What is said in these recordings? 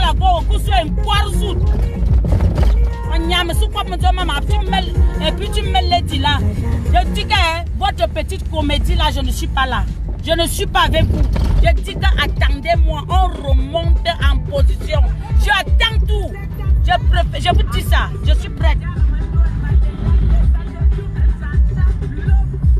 la go, cousu un quarzout. Et puis tu me l'as dit là. Je dis que votre petite comédie là, je ne suis pas là. Je ne suis pas avec vous. Je dis que attendez-moi, on remonte en position. Je attends tout. Je vous dis ça, je suis prête.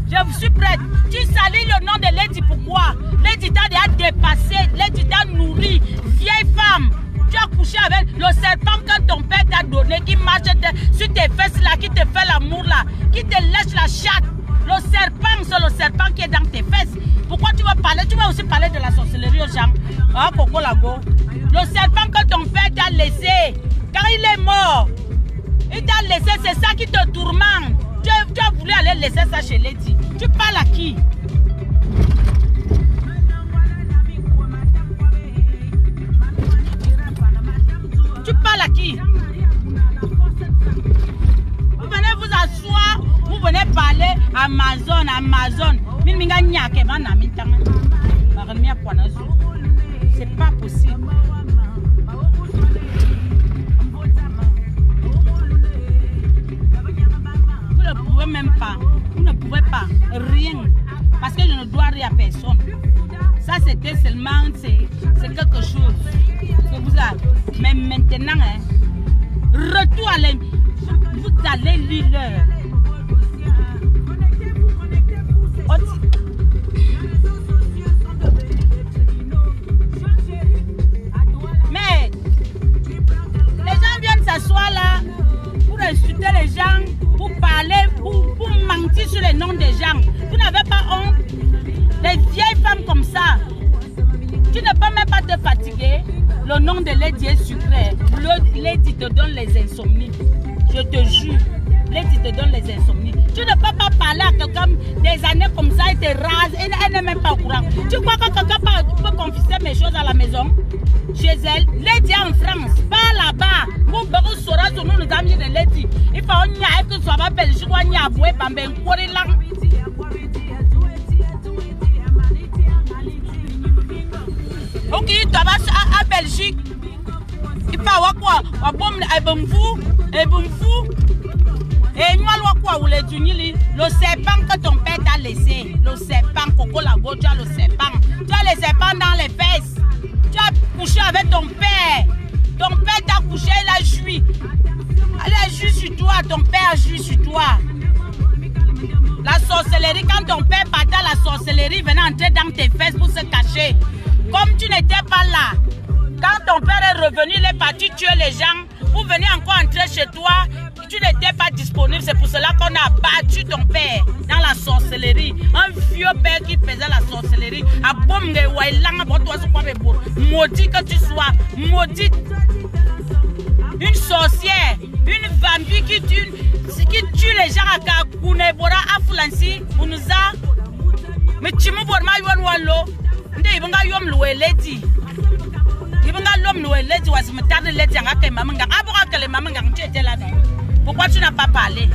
Je suis prête. Tu salis le nom de Lady, pourquoi? Lady t'a déjà dépassé, Lady t'a nourri. Vieille femme, tu as couché avec le serpent que ton père t'a donné, qui marche sur tes fesses là, qui te fait l'amour là, qui te lèche la chatte. Le serpent, c'est le serpent qui est dans tes fesses. Pourquoi tu vas parler? Tu vas aussi parler de la sorcellerie aux gens. Ah, Coco Lago. Le serpent que ton père t'a laissé, quand il est mort, il t'a laissé, c'est ça qui te tourmente. Tu as voulu aller laisser ça chez Lady. Tu parles à qui? Tu parles à qui? Vous venez vous asseoir, vous venez parler Amazon. C'est pas possible. Vous ne pouvez même pas. Vous ne pouvez pas. Rien. Parce que je ne dois rien à personne. Ça, c'était seulement, c'est quelque chose que vous avez. Mais maintenant, hein, retour à l'aime. Vous allez lire l'heure. Mais les gens viennent s'asseoir là pour insulter les gens, pour parler, pour mentir sur les noms des gens. Vous n'avez pas honte? Les vieilles femmes comme ça, tu ne peux même pas te fatiguer. Le nom de Lady est sucré. Lady te donne les insomnies. Je te jure, Lady te donne les insomnies. Tu ne peux pas parler à quelqu'un des années comme ça et te rase. Elle n'est même pas au courant. Tu crois que quelqu'un peut confisquer mes choses à la maison? Chez elle, Lady est en France, pas là-bas. Vous saurez sur nous amis de Lady. Il faut que ce soit Belgique ou Niaboué, Bambé, Korilang. Ok, tu vas à Belgique. Il faut avoir quoi? Et moi, quoi, le serpent que ton père t'a laissé. Le serpent, Coco Lago, tu as le serpent. Tu as les serpents dans les fesses. Tu as couché avec ton père. Ton père t'a couché, il a joui. Elle a joui sur toi, ton père a joui sur toi. La sorcellerie, quand ton père partait à la sorcellerie, venait entrer dans tes fesses pour se cacher. Comme tu n'étais pas là, quand ton père est revenu, il est parti tuer les gens, vous venez encore entrer chez toi, tu n'étais pas disponible, c'est pour cela qu'on a battu ton père dans la sorcellerie. Un vieux père qui faisait la sorcellerie. Maudit que tu sois, maudit. Une sorcière, une vampire qui tue les gens à Kakunebora, à Flancy, Unuza. Mais tu me vois mal, Wallo. Je pourquoi tu n'as pas parlé?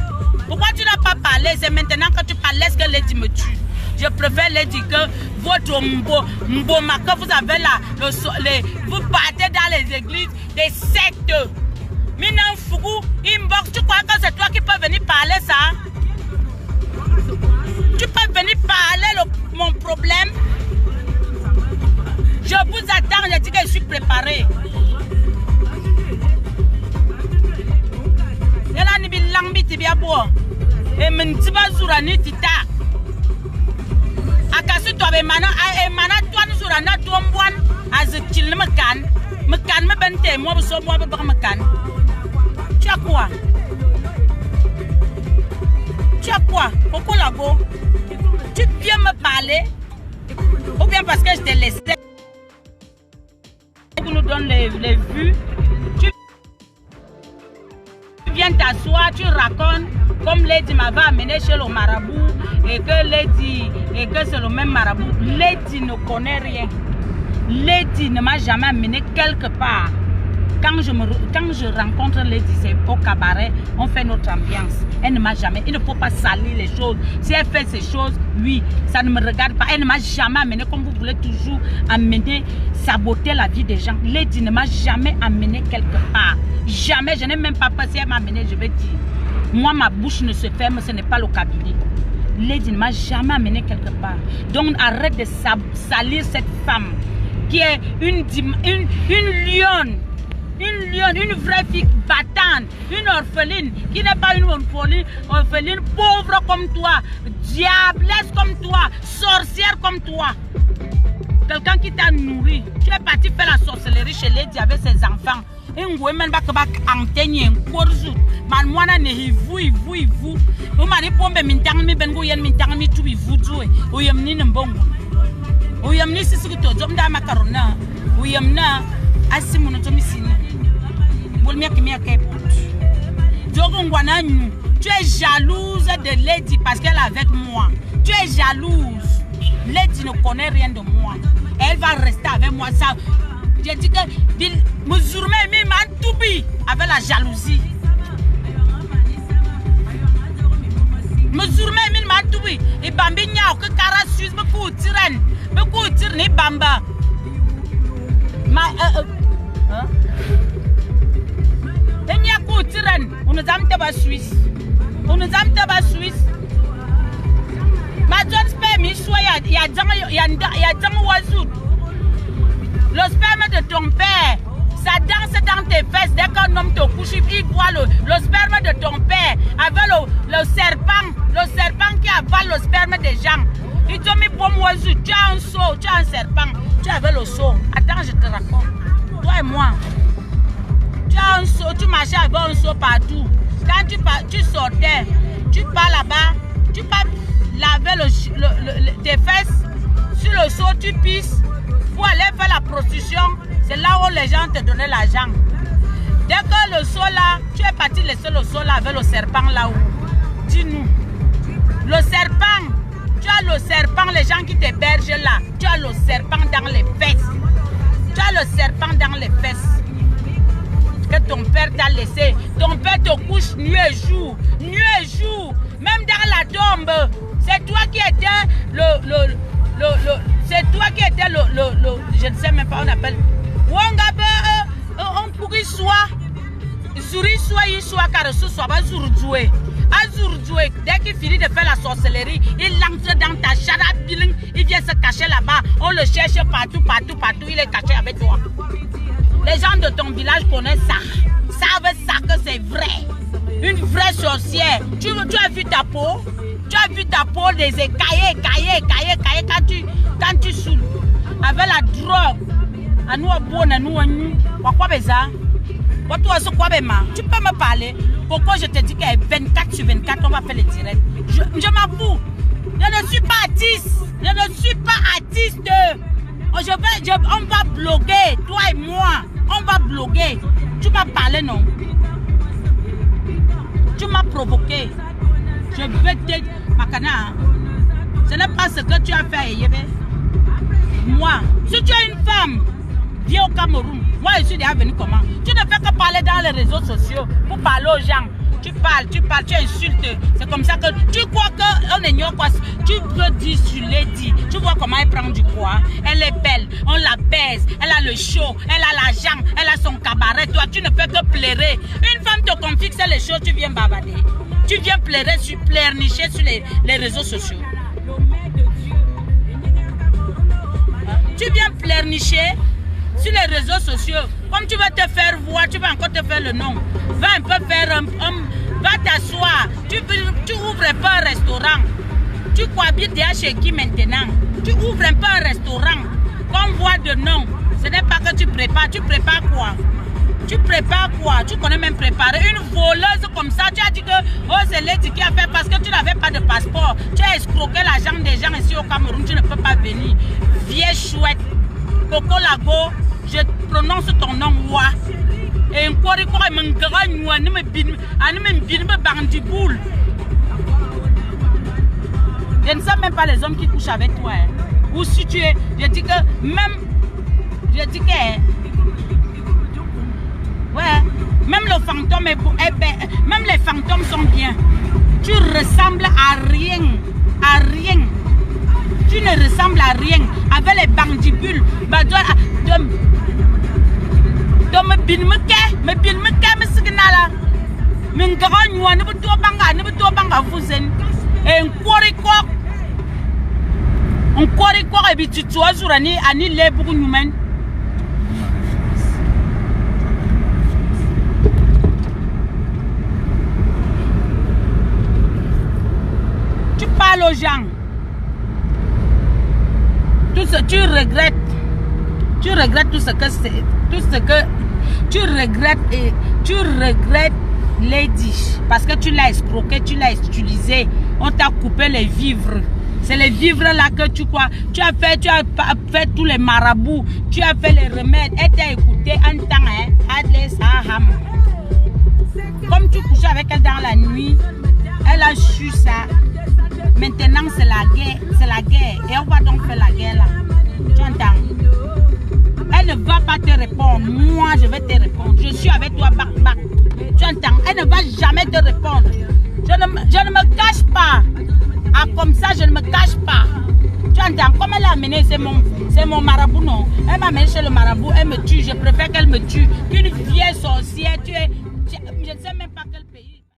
Pourquoi tu n'as pas parlé? C'est maintenant que tu parles que Lady me tue. Je préfère Lady que votre mboma que vous avez là, vous partez dans les églises des sectes. Maintenant, Fougou, inbox, tu crois que c'est toi qui peux venir parler ça? Tu peux venir parler mon problème? Je vous attends, je dis que je suis préparé. Yala ni bilang biti biabo. E mentiba zurani tita. Akasu to be mana mana tuan surana tuombuan azitil mekan me bente mo so mo be mekan. Tu as quoi? Tu as quoi? Coco Lago. Tu viens me parler ou bien parce que je t'ai laissé? Tu nous donnes les vues. Tu viens t'asseoir, tu racontes comme Lady m'avait amené chez le marabout et que c'est le même marabout. Lady ne connaît rien. Lady ne m'a jamais amené quelque part. Quand je rencontre Lady, c'est au cabaret, on fait notre ambiance. Elle ne m'a jamais, il ne faut pas salir les choses. Si elle fait ces choses, oui, ça ne me regarde pas. Elle ne m'a jamais amené, comme vous voulez toujours amener, saboter la vie des gens. Lady ne m'a jamais amené quelque part. Jamais, je n'ai même pas peur. Si elle m'a amené, je vais dire. Moi, ma bouche ne se ferme, ce n'est pas le cabinet. Lady ne m'a jamais amené quelque part. Donc, arrête de salir cette femme qui est une lionne. Une lionne, une vraie fille battante, une orpheline, qui n'est pas une orpheline pauvre comme toi, diablesse comme toi, sorcière comme toi. Quelqu'un qui t'a nourri. Tu es parti faire la sorcellerie chez Lady avec ses enfants. Et on voit même pas que antenne un corso. Man mwana ne hivu. On m'a dit pombe mintang mi bengo yen mintang mi tu hivu jouer. Oyam ni mbongo. Oyam ni sisi to jom da macarona. Oyam na asimono to misine. Tu es jalouse de Lady parce qu'elle est avec moi. Tu es jalouse. Lady ne connaît rien de moi. Elle va rester avec moi. Ça, j'ai dit que musulman m'a toubi avec la jalousie. Musulman m'a toubi. Et bambi nya que cara suisse beaucoup tiren, ni bamba. On nous a mis à Suisse. On nous a mis à Suisse. Ma John sperme, il y a oiseau. Le sperme de ton père, ça danse dans tes fesses. Dès qu'un homme te couche, il voit le sperme de ton père avec le serpent qui avale le sperme des gens. Il te mis pour moi oiseau. Tu as un seau, tu as un serpent, tu avais le seau. Attends, je te raconte. Toi et moi. Tu as un seau, tu marchais avec un seau partout. Quand tu sortais, tu pars là-bas, tu pars laver tes fesses. Sur le seau, tu pisses pour aller faire la prostitution. C'est là où les gens te donnaient l'argent. Dès que le seau là, tu es parti laisser le seau là avec le serpent là-haut. Dis-nous. Le serpent, tu as le serpent, les gens qui t'hébergent là. Tu as le serpent dans les fesses. Tu as le serpent dans les fesses. Que ton père t'a laissé. Ton père te couche nuit et jour. Nuit et jour. Même dans la tombe. C'est toi qui étais c'est toi qui étais je ne sais même pas, on appelle. On pourrait soit. Zuri soit, il soit, car ce soit pas Zurjoué. Azurjoué, dès qu'il finit de faire la sorcellerie, il entre dans ta charabine. Il vient se cacher là-bas. On le cherche partout. Il est caché avec toi. Les gens de ton village connaissent ça. Savent ça que c'est vrai. Une vraie sorcière. Tu as vu ta peau? Tu as vu ta peau des écaillés quand tu saoules. Avec la drogue. À nous, à nous. Tu peux me parler? Pourquoi je te dis qu'à 24 sur 24, on va faire les directs? Je m'en fous. Je ne suis pas artiste. On va bloguer, toi et moi. On va bloguer. Tu m'as parlé, non? Tu m'as provoqué. Je vais te... Makana, ce n'est pas ce que tu as fait, Yébé. Moi, si tu es une femme, viens au Cameroun. Moi, je suis déjà venu comment? Tu ne fais que parler dans les réseaux sociaux pour parler aux gens. Tu parles, tu insultes. C'est comme ça que tu crois qu'on ignore quoi. Tu peux dire sur Lady. Tu vois comment elle prend du poids. Elle est belle, on la baise. Elle a le show, elle a l'argent, elle a son cabaret. Toi, tu ne fais que pleurer. Une femme te confie que c'est les choses, tu viens bavarder. Tu viens pleurer, pleurnicher sur les réseaux sociaux. Tu viens pleurnicher sur les réseaux sociaux. Comme tu vas te faire voir, tu vas encore te faire le nom. Va un peu faire va t'asseoir. Tu ouvres un peu un restaurant. Tu cohabites déjà chez qui maintenant? Tu ouvres un peu un restaurant. Qu'on voit de nom. Ce n'est pas que tu prépares. Tu prépares quoi? Tu prépares quoi? Tu connais même préparer. Une voleuse comme ça, tu as dit que oh, c'est Lady qui a fait parce que tu n'avais pas de passeport. Tu as escroqué l'argent des gens ici au Cameroun. Tu ne peux pas venir. Vieille chouette. Coco Lago, je prononce ton nom, Wa. Et encore, je ne sais même pas les hommes qui couchent avec toi. Hein. Ou si tu es, je dis que même, je dis que fantôme est beau, même les fantômes sont bien. Tu ressembles à rien. À rien. Tu ne ressembles à rien. Avec les bandibules. Me bilmeke me signala. Min garan yo ne beto banga vuzen. En koriko e bitutu azurani ani lebu nyumen. Tu parles aux gens. Tout ce tu regrettes. Tu regrettes tout ce que c'est, tout ce que tu regrettes et tu regrettes Lady parce que tu l'as escroqué, tu l'as utilisé, on t'a coupé les vivres. C'est les vivres là que tu crois. Tu as fait tous les marabouts, tu as fait les remèdes, elle t'a écouté en temps, comme tu couchais avec elle dans la nuit, elle a su ça. Maintenant c'est la guerre, et on va donc faire la guerre là. Tu entends? Elle ne va pas te répondre. Moi, je vais te répondre. Je suis avec toi, bac. Tu entends? Elle ne va jamais te répondre. Je ne me cache pas. Ah, comme ça, je ne me cache pas. Tu entends? Comme elle a amené, c'est mon marabout, non? Elle m'a amené chez le marabout, elle me tue. Je préfère qu'elle me tue qu'une vieille sorcière. Je ne sais même pas quel pays.